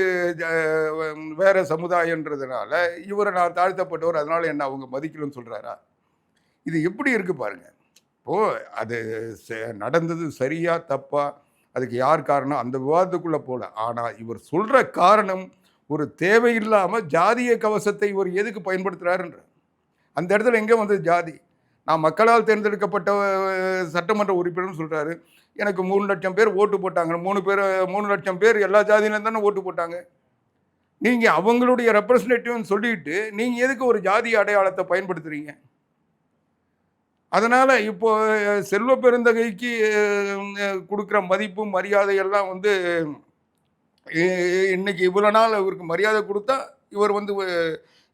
வேற சமுதாயன்றதுனால இவரை நான் தாழ்த்தப்பட்டவர், அதனால் என்ன அவங்க மதிக்கலன்னு சொல்கிறாரா? இது எப்படி இருக்குது பாருங்கள். இப்போது அது நடந்தது சரியா தப்பா, அதுக்கு யார் காரணம், அந்த விவாதத்துக்குள்ளே போகல. ஆனால் இவர் சொல்கிற காரணம் ஒரு தேவையில்லாமல் ஜாதிய கவசத்தை இவர் எதுக்கு பயன்படுத்துகிறாருன்ற அந்த இடத்துல எங்கே வந்து ஜாதி? நான் மக்களால் தேர்ந்தெடுக்கப்பட்ட சட்டமன்ற உறுப்பினர்னு சொல்கிறாரு. எனக்கு 3 லட்சம் பேர் ஓட்டு போட்டாங்க. 3 லட்சம் பேர் எல்லா ஜாதியிலும் தானே ஓட்டு போட்டாங்க. நீங்கள் அவங்களுடைய ரெப்ரசன்டேட்டிவ்னு சொல்லிட்டு நீங்கள் எதுக்கு ஒரு ஜாதி அடையாளத்தை பயன்படுத்துகிறீங்க? அதனால் இப்போ செல்வ பெருந்தகைக்கு கொடுக்குற மதிப்பு மரியாதையெல்லாம் வந்து இன்னைக்கு இவ்வளோ நாள் இவருக்கு மரியாதை கொடுத்தா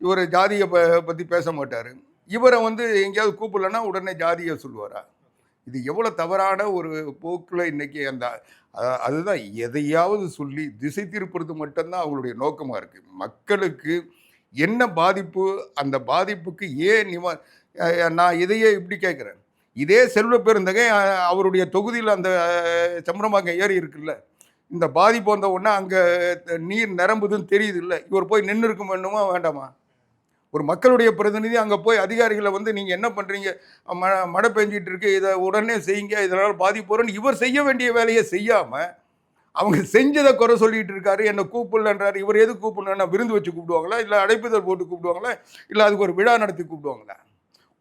இவர் ஜாதியை பற்றி பேச மாட்டார். இவரை வந்து எங்கேயாவது கூப்பிடலன்னா உடனே ஜாதியை சொல்லுவாரா? இது எவ்வளோ தவறான ஒரு போக்கில் இன்றைக்கி அதுதான் எதையாவது சொல்லி திசை திருப்புறது மட்டும்தான் அவங்களுடைய நோக்கமாக இருக்குது. மக்களுக்கு என்ன பாதிப்பு, அந்த பாதிப்புக்கு ஏன் நான் இதையே இப்படி கேட்குறேன். இதே செல்வ பெருந்தகை அவருடைய தொகுதியில் அந்த சம்பரமாக்கம் ஏரி இருக்குல்ல, இந்த பாதிப்பு வந்த உடனே அங்கே நீர் நிரம்புதுன்னு தெரியுது இல்லை, இவர் போய் நின்று இருக்க வேண்டுமா வேண்டாமா? ஒரு மக்களுடைய பிரதிநிதி அங்கே போய் அதிகாரிகளை வந்து நீங்கள் என்ன பண்ணுறீங்க, மழை பெஞ்சிட்டு இருக்கு, இதை உடனே செய்யுங்க, இதனால் பாதிப்பு வரும்னு இவர் செய்ய வேண்டிய வேலையை செய்யாமல் அவங்க செஞ்சதை குறை சொல்லிகிட்டு இருக்காரு. என்னை கூப்பிடலன்றாரு. இவர் எது கூப்பிடணுன்னா விருந்து வச்சு கூப்பிடுவாங்களா, இல்லை அழைப்புதல் போட்டு கூப்பிடுவாங்களா, இல்லை அதுக்கு ஒரு விழா நடத்தி கூப்பிடுவாங்களா?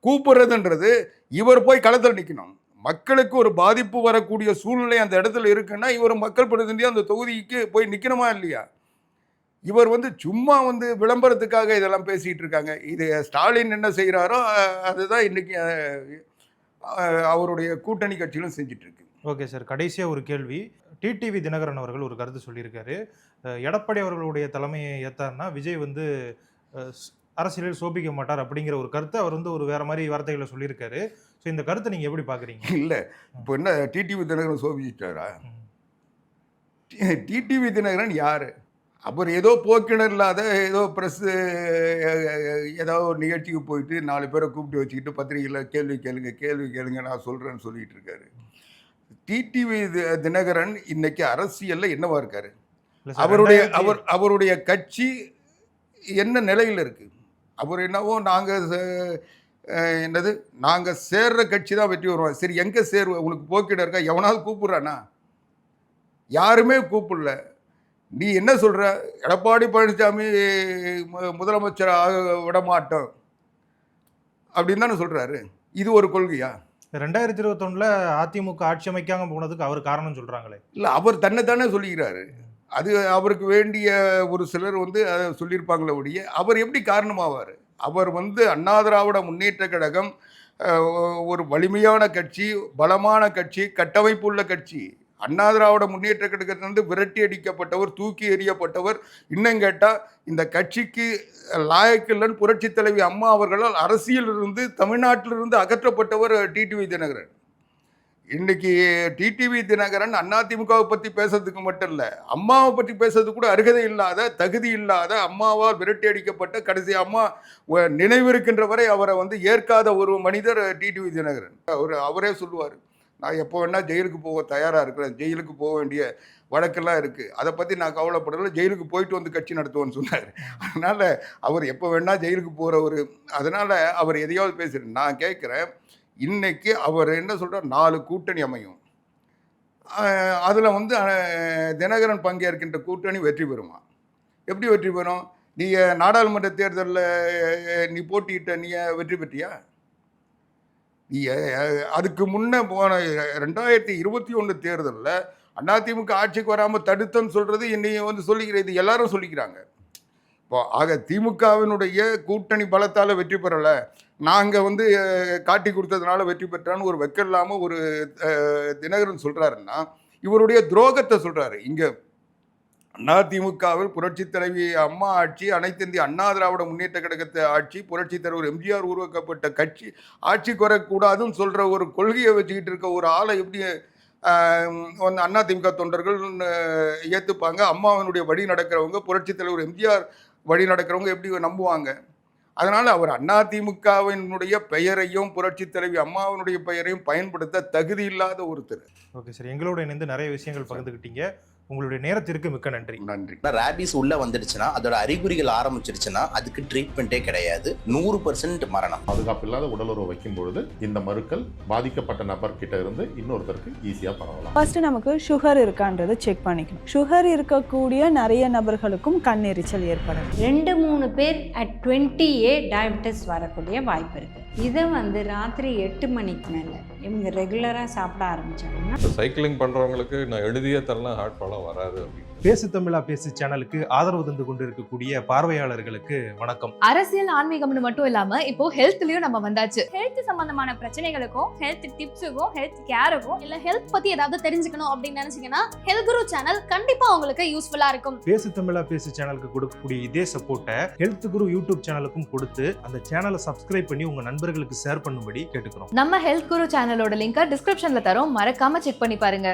கூப்பிட்றதுன்றது இவர் போய் களத்தில் நிற்கணும். மக்களுக்கு ஒரு பாதிப்பு வரக்கூடிய சூழ்நிலை அந்த இடத்துல இருக்குன்னா இவர் மக்கள் பிரதிநிதி அந்த தொகுதிக்கு போய் நிற்கணுமா இல்லையா? இவர் வந்து சும்மா வந்து விளம்பரத்துக்காக இதெல்லாம் பேசிகிட்டு இருக்காங்க. இது ஸ்டாலின் என்ன செய்கிறாரோ அதுதான் இன்றைக்கி அவருடைய கூட்டணி கட்சியிலும் செஞ்சிட்ருக்கு. ஓகே சார், கடைசியாக ஒரு கேள்வி. டிடிவி தினகரன் அவர்கள் ஒரு கருத்து சொல்லியிருக்காரு. எடப்பாடி அவர்களுடைய தலைமையை ஏற்றார்னா விஜய் வந்து அரசியலில் சோபிக்க மாட்டார் அப்படிங்கிற ஒரு கருத்தை அவர் வந்து ஒரு வேற மாதிரி வார்த்தைகளை சொல்லியிருக்காரு. ஸோ இந்த கருத்தை நீங்கள் எப்படி பார்க்குறீங்க? இல்லை, இப்போ என்ன டிடிவி தினகரன் சோபிச்சிட்டாரா? டிடிவி தினகரன் யார்? அவர் ஏதோ போக்கினர் இல்லாத ஏதோ ப்ரெஸ்ஸு ஏதோ ஒரு நிகழ்ச்சிக்கு போயிட்டு 4 பேரை கூப்பிட்டு வச்சுக்கிட்டு பத்திரிகையில் கேள்வி கேளுங்க நான் சொல்கிறேன்னு சொல்லிகிட்டு இருக்காரு. டிடிவி தினகரன் இன்னைக்கு அரசியலில் என்னவா இருக்காரு? அவருடைய கட்சி என்ன நிலையில் இருக்குது? அவர் என்னவோ நாங்கள் சேர்ற கட்சி தான் வெற்றி வருவோம். சரி, எங்கே சேருவோம்? உனக்கு போக்கிட இருக்கா? எவனாவது கூப்பிட்றானா? யாருமே கூப்பிடல. நீ என்ன சொல்கிற? எடப்பாடி பழனிசாமி முதலமைச்சர் ஆக விட மாட்டோம் அப்படின்னு தானே சொல்கிறாரு. இது ஒரு கொள்கையா? 2021 அதிமுக ஆட்சி அமைக்காம போனதுக்கு அவர் காரணம் சொல்கிறாங்களே. இல்லை, அவர் தன்னைத்தானே சொல்லிக்கிறாரு. அது அவருக்கு வேண்டிய ஒரு சிலர் வந்து அதை சொல்லியிருப்பாங்களே ஒழிய அவர் எப்படி காரணமாவார்? அவர் வந்து அண்ணா திராவிட முன்னேற்ற கழகம் ஒரு வலிமையான கட்சி, பலமான கட்சி, கட்டமைப்பு உள்ள கட்சி. அண்ணா திராவிட முன்னேற்ற கழகத்திலிருந்து விரட்டி அடிக்கப்பட்டவர், தூக்கி எறியப்பட்டவர். இன்னும் கேட்டால் இந்த கட்சிக்கு லாயக்கில்லன்னு புரட்சி தலைவி அம்மா அவர்களால் அரசியலிருந்து தமிழ்நாட்டிலிருந்து அகற்றப்பட்டவர் டிடிவி தினகரன். இன்னைக்கு டிடிவி தினகரன் அதிமுகவை பற்றி பேசுறதுக்கு மட்டும் இல்லை, அம்மாவை பற்றி பேசுறதுக்கு கூட அருகதை இல்லாத, தகுதி இல்லாத, அம்மாவால் விரட்டி அடிக்கப்பட்ட, கடைசி அம்மா நினைவிருக்கின்ற வரை அவரை வந்து ஏற்காத ஒரு மனிதர் டிடிவி தினகரன். அவரே சொல்லுவார், நான் எப்போ வேணால் ஜெயிலுக்கு போக தயாராக இருக்கிறேன், ஜெயிலுக்கு போக வேண்டிய வழக்கெல்லாம் இருக்குது, அதை பற்றி நான் கவலைப்படலை, ஜெயிலுக்கு போயிட்டு வந்து கட்சி நடத்துவோன்னு சொன்னார். அதனால் அவர் எப்போ வேணால் ஜெயிலுக்கு போகிறவர். அதனால் அவர் எதையாவது பேசுகிறேன். நான் கேட்குறேன், இன்னைக்கு அவர் என்ன சொல்கிறார்? 4 கூட்டணி அமையும். அதில் வந்து தினகரன் பங்கேற்கின்ற கூட்டணி வெற்றி பெறுமா? எப்படி வெற்றி பெறும்? நீ நாடாளுமன்ற தேர்தலில் நீ போட்டியிட்ட, நீ வெற்றி பெற்றியா? நீ அதுக்கு முன்னே போன 2021 தேர்தலில் அதிமுக ஆட்சிக்கு வராமல் தடுத்தன்னு சொல்கிறது என்னைய வந்து சொல்லிக்கிறது, இது எல்லாரும் சொல்லிக்கிறாங்க. இப்போ ஆக திமுகவினுடைய கூட்டணி பலத்தால் வெற்றி பெறலை, நாங்கள் வந்து காட்டி கொடுத்ததுனால வெற்றி பெற்றான்னு ஒரு வெக்கம் இல்லாமல் ஒரு தினகரன் சொல்கிறாருன்னா இவருடைய துரோகத்தை சொல்கிறாரு. இங்கே அதிமுகவில் புரட்சித் தலைவி அம்மா ஆட்சி, அனைத்து இந்திய அண்ணா திராவிட முன்னேற்ற கழகத்தை ஆட்சி, புரட்சித் தலைவர் எம்ஜிஆர் உருவாக்கப்பட்ட கட்சி ஆட்சிக்கு வரக்கூடாதுன்னு சொல்கிற ஒரு கொள்கையை வச்சுக்கிட்டு இருக்க ஒரு ஆளை எப்படி அதிமுக தொண்டர்கள் ஏற்றுப்பாங்க? அம்மாவினுடைய வழி நடக்கிறவங்க, புரட்சித் தலைவர் எம்ஜிஆர் வழி நடக்கிறவங்க எப்படி நம்புவாங்க? அதனால் அவர் அதிமுகவினுடைய பெயரையும் புரட்சித் தலைவி அம்மாவினுடைய பெயரையும் பயன்படுத்த தகுதி இல்லாத ஒருத்தர். ஓகே சார், எங்களோட இணைந்து நிறைய விஷயங்கள் பகிர்ந்துக்கிட்டீங்க. உங்களுடைய நேரத்திற்கு மிக்க நன்றி. நன்றி. ரேபிஸ் உள்ள வந்துடுச்சுன்னா, அதோட அறிகுறிகள் ஆரம்பிச்சிருச்சுன்னா அதுக்கு ட்ரீட்மெண்ட்டே கிடையாது. 100% மரணம். பாதுகாப்பு இல்லாத உடலுறவு வைக்கும் பொழுது இந்த மருக்கள் பாதிக்கப்பட்ட நபர்கிட்ட இருந்து இன்னொருத்தருக்கு ஈஸியாக பரவலாம். ஃபர்ஸ்ட் நமக்கு சுகர் இருக்கான்றதை செக் பண்ணிக்கணும். சுகர் இருக்கக்கூடிய நிறைய நபர்களுக்கும் கண்ணெரிச்சல் ஏற்படும். 2-3 பேர் at 20A டயபெட்டிஸ் வரக்கூடிய வாய்ப்பு இருக்கு. இதை ராத்திரி 8 மணிக்கு மேலே இவங்க ரெகுலராக சாப்பிட ஆரம்பிச்சாங்கன்னா, சைக்கிளிங் பண்ணுறவங்களுக்கு நான் எழுதியே தரலாம், ஹார்ட் ப்ராப்ளம் வராது அப்படின்னு. பேசு தமிழா பேசு சேனலுக்கு ஆதரவு தந்து கொண்டிருக்கக்கூடிய பார்வையாளர்களுக்கு வணக்கம். அரசியல் ஆன்மீகம்னு மட்டும் இல்லாம இப்போ ஹெல்த்லயும் நம்ம வந்தாச்சு. ஹெல்த் சம்பந்தமான பிரச்சனைகளுக்கும், ஹெல்த் டிப்ஸுக்கும், ஹெல்த் கேருக்கும், இல்ல ஹெல்த் பத்தி ஏதாவது தெரிஞ்சுக்கணும் அப்படின்னு நினைச்சீங்கன்னா ஹெல்த் குரு சேனல் கண்டிப்பா உங்களுக்கு யூஸ்ஃபுல்லா இருக்கும். பேசு தமிழா பேசு சேனலுக்கு கொடுக்கக்கூடிய இதே சப்போர்ட்டை ஹெல்த் குரு யூடியூப் சேனலுக்கும் கொடுத்து அந்த சேனலை சப்ஸ்கிரைப் பண்ணி உங்க நண்பர்களுக்கு ஷேர் பண்ணும்படி கேட்டுக்கிறோம். நம்ம ஹெல்த் குரு சேனலோட லிங்கை டிஸ்கிரிப்ஷன்ல தரோம், மறக்காம செக் பண்ணி பாருங்க.